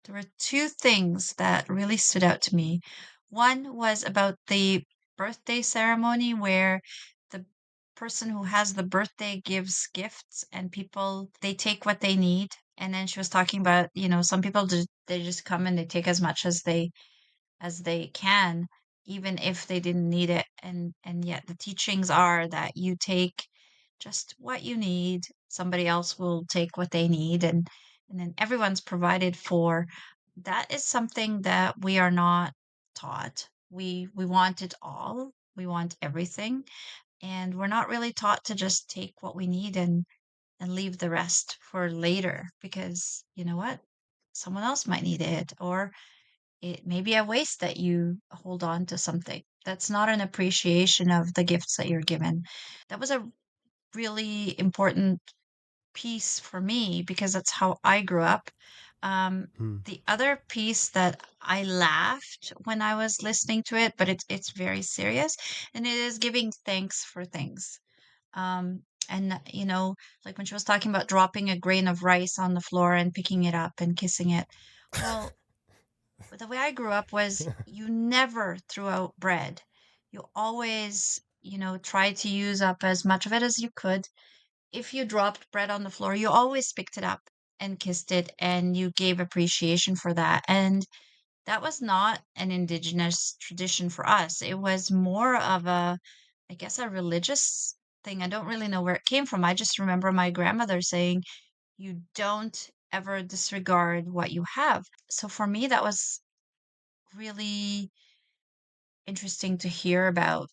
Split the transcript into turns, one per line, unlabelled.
There were two things that really stood out to me. One was about the birthday ceremony where the person who has the birthday gives gifts and people they take what they need. And then she was talking about, some people they just come and they take as much as they can, even if they didn't need it. And yet the teachings are that you take just what you need. Somebody else will take what they need, and then everyone's provided for. That is something that we are not taught. We want it all. We want everything, and we're not really taught to just take what we need and leave the rest for later because you know what? Someone else might need it, or it may be a waste that you hold on to something. That's not an appreciation of the gifts that you're given. That was a really important piece for me because that's how I grew up. Um,
Hmm.
the other piece that I laughed when I was listening to it, but it's very serious, and it is giving thanks for things. And like when she was talking about dropping a grain of rice on the floor and picking it up and kissing it. Well, the way I grew up was you never threw out bread. You always, tried to use up as much of it as you could. If you dropped bread on the floor, you always picked it up and kissed it and you gave appreciation for that. And that was not an indigenous tradition for us. It was more of I guess, a religious thing. I don't really know where it came from. I just remember my grandmother saying, you don't ever disregard what you have. So for me, that was really interesting to hear about.